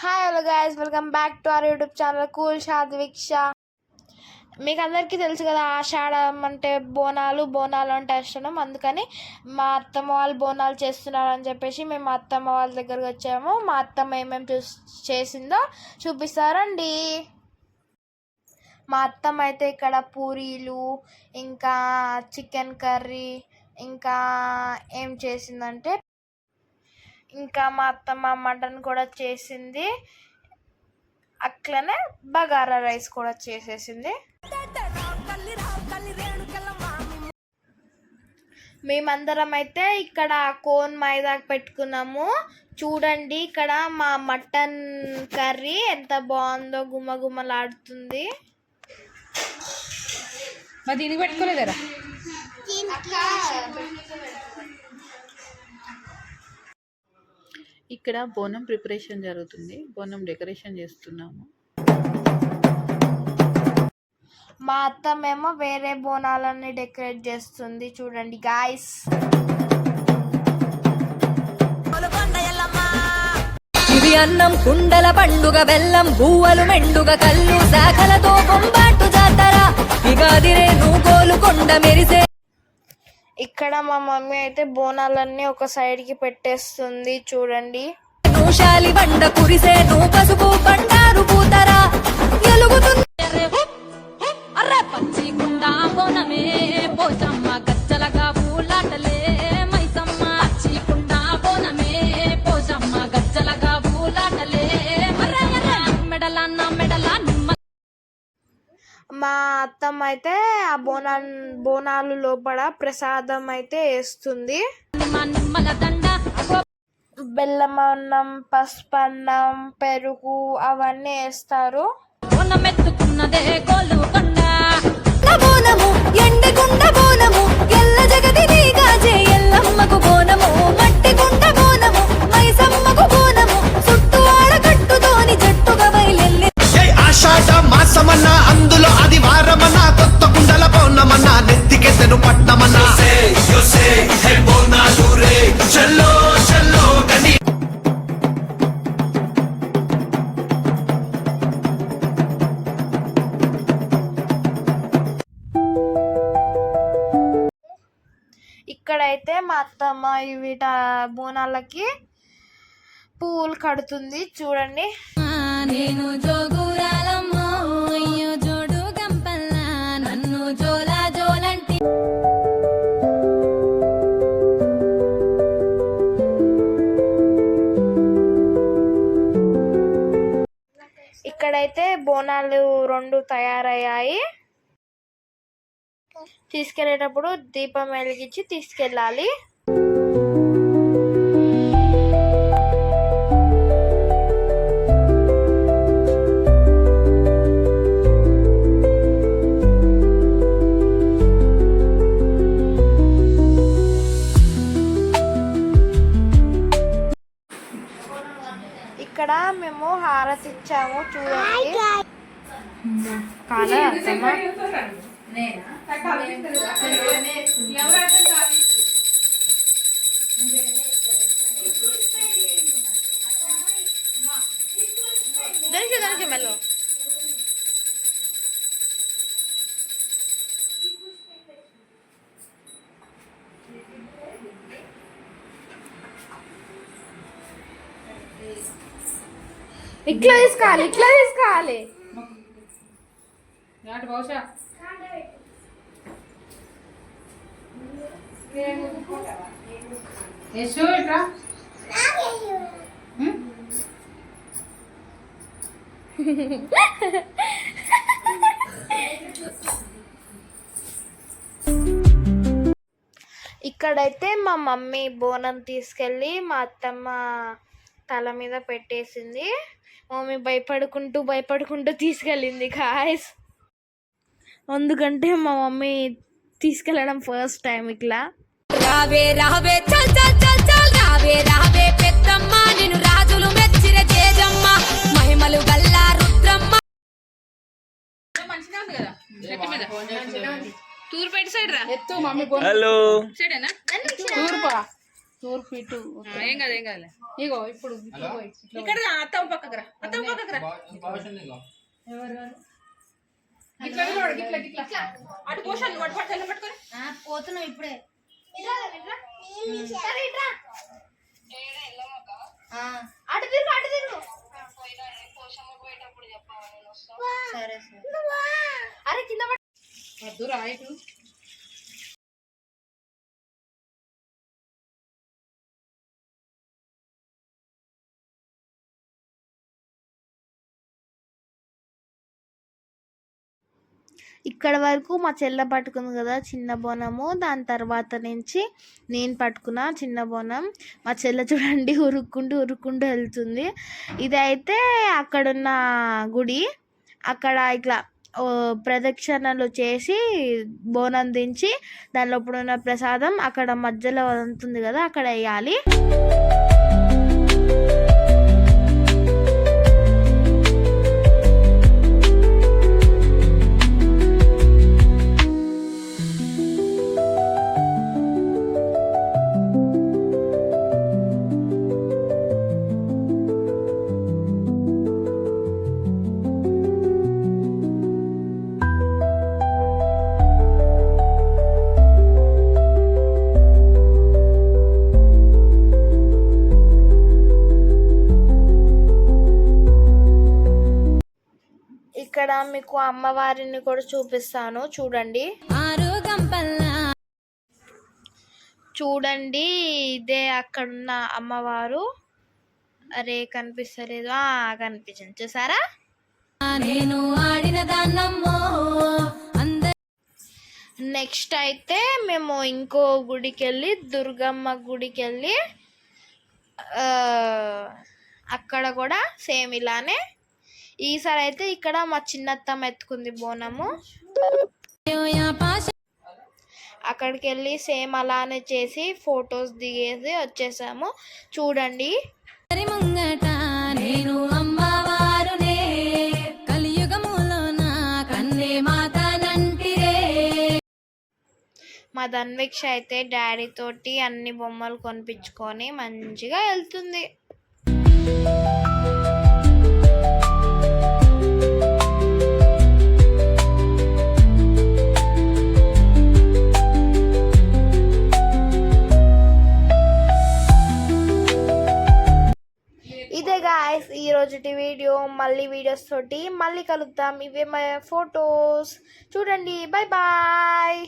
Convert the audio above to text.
Hi hello guys, welcome back to our YouTube channel cool సాత్విక్ష. మీకు అందరికీ తెలుసు కదా, ఆషాఢం అంటే బోనాలు అంటే ఇష్టం. అందుకని మా అత్తమ్మ వాళ్ళు బోనాలు చేస్తున్నారని చెప్పేసి మేము మా అత్తమ్మ వాళ్ళ దగ్గరకు వచ్చాము. మా అత్తమ్మ ఏమేమి చేసిందో చూపిస్తారండి. మా అత్తమ్మ అయితే ఇక్కడ పూరీలు, ఇంకా చికెన్ కర్రీ, ఇంకా ఏం చేసిందంటే ఇంకా మా అత్తమ్మ మటన్ కూడా చేసింది. అట్లనే బగారా రైస్ కూడా చేసేసింది. మేమందరం అయితే ఇక్కడ కోన్ మైదా పెట్టుకున్నాము. చూడండి, ఇక్కడ మా మటన్ కర్రీ ఎంత బాగుందో, గుమ్మగుమ్మలాడుతుంది. దీనికి పెట్టుకోలేదరా? ఇక్కడ బోనం ప్రిపరేషన్ జరుగుతుంది. బోనం డెకరేషన్ చేస్తున్నాము. మా అత్తమేమో వేరే బోనాలన్నీ డెకరేట్ చేస్తుంది. చూడండి గాయ్స్. ఇది అన్నం కుండల పండుగ, బెల్లం బువ్వలు మెండుగ, కళ్ళు శాఖలతో కొంబాటు జాతర, ఇగాదిరే నూగోలు కొండ మెరిసే. ఇక్కడ మా మమ్మీ అయితే బోనాలన్నీ ఒక సైడ్ కి పెట్టేస్తుంది. చూడండి, నూశాలి బండ కురిసే, నూ పసుపు బండారు పూతరా ఎలుగుతుంది. అర్రే పచ్చి కుండా బోనమే పోచమ్మ, గచ్చలగా పూలాటలే మైసమ్మ. పచ్చి కుండా బోనమే పోచమ్మ, గచ్చలగా పూలాటలే మెడలన్న మెడల. మా అత్తమ్మ అయితే ఆ బోనాలు లోపల ప్రసాదం అయితే వేస్తుంది. బెల్లం అన్నం, పసుపు అన్నం, పెరుగు అవన్నీ వేస్తారు. బోనమెత్తుకున్నదే గోలుకొండ బోనము, ఎండగుండ బోనము, ఎల్ల జగతి నీగాజే ఎల్లమ్మకు బోనము, మట్టి గుండ బోనము, మైసమ్మకు బోనము, చుట్టూ ఆడకట్టుతోని జట్టుగా బయలెల్లి. ఆషాఢ మాసమన్నా, అందులో ఆదివారమన్నా, కొత్త కుండల బోనమన్నా, నెత్తికెత్తెను పట్నమన్నా. ఇక్కడైతే మా అత్తమ్మ వీట బోనాలకి పూలు కడుతుంది. చూడండి, నేను జోగురాలమ్మో అయ్యో జోడు గంపల్లా, నన్ను జోలా జోలంటి. ఇక్కడైతే బోనాలు 2 తయారయ్యాయి. తీసుకెళ్లేటప్పుడు దీపం వెలిగించి తీసుకెళ్ళాలి. ఇక్కడ మేము హారతి ఇచ్చాము. చూడండి, మెల్లో ఇట్లా తీసుకోవాలి. బహుశా ఇక్కడైతే మా మమ్మీ బోనం తీసుకెళ్ళి మా అత్తమ్మ తల మీద పెట్టేసింది. మమ్మీ భయపడుకుంటూ తీసుకెళ్ళింది గాయ్స్. ఎందుకంటే మా మమ్మీ తీసుకెళ్ళడం ఫస్ట్ టైం. ఇట్లా రావే రావే చల్ చల్ చల్ చల్, రావే రావే పెద్దమ్మ, నేను రాజులు మెచ్చిర తేజమ్మ, మహిమలు గల్లా రుద్రమ్మ. మంచిగా ఉంది కదా చెట్టు మీద. తూర్పు ఎటు సైడ్ రా? ఎత్తు మమ్మీ. హలో సైడేనా? తూర్పా తూర్పు ఇటు ఏం కాదు ఏం కాదులే. ఇగో ఇప్పుడు ఇక్కడ అత్తం పక్కకు రా, అత్తం పక్కకు రా. అటు పోషాను అటు పట్టుకొని పట్టుకొని పోతున్నావు ఇప్పుడే. అటు తిరుగు అటు తిరుగు. సరే సరే. అరే కింద వద్దు రాయిటు. ఇక్కడ వరకు మా చెల్ల పట్టుకుంది కదా చిన్న బోనము. దాని తర్వాత నుంచి నేను పట్టుకున్న చిన్న బోనం. మా చెల్ల చూడండి ఉరుక్కుంటూ వెళ్తుంది. ఇదైతే అక్కడున్న గుడి. అక్కడ ఇట్లా ప్రదక్షిణలు చేసి బోనం దించి దాని లోపల ఉన్న ప్రసాదం అక్కడ మధ్యలో ఉంటుంది కదా అక్కడ వేయాలి. ఇక్కడ మీకు అమ్మవారిని కూడా చూపిస్తాను చూడండి. చూడండి ఇదే అక్కడున్న అమ్మవారు. అరే కనిపిస్తలేదు, కనిపించింది చూసారా. నేను ఆడిన దాన్నమ్మో. నెక్స్ట్ అయితే మేము ఇంకో గుడికి వెళ్ళి దుర్గమ్మ గుడికి వెళ్ళి అక్కడ కూడా సేమ్ ఇలానే. ఈసారి అయితే ఇక్కడ మా చిన్నత్తమ్మ ఎత్తుకుంది బోనము. అక్కడికి వెళ్ళి సేమ్ అలానే చేసి ఫొటోస్ దిగేసి వచ్చేసాము. చూడండి ముంగట నేను అమ్మవారునే కలియుగములోన కన్నే మాతనంటిరే. మా ధన్వీక్ష అయితే డాడీ తోటి అన్ని బొమ్మలు కొనిపించుకొని మంచిగా వెళ్తుంది. ఇదే గాయ్స్ ఈరోజుటి వీడియో. మళ్ళీ వీడియోస్ తోటి మళ్ళీ కలుద్దాం. ఇవే మా ఫొటోస్ చూడండి. Bye bye.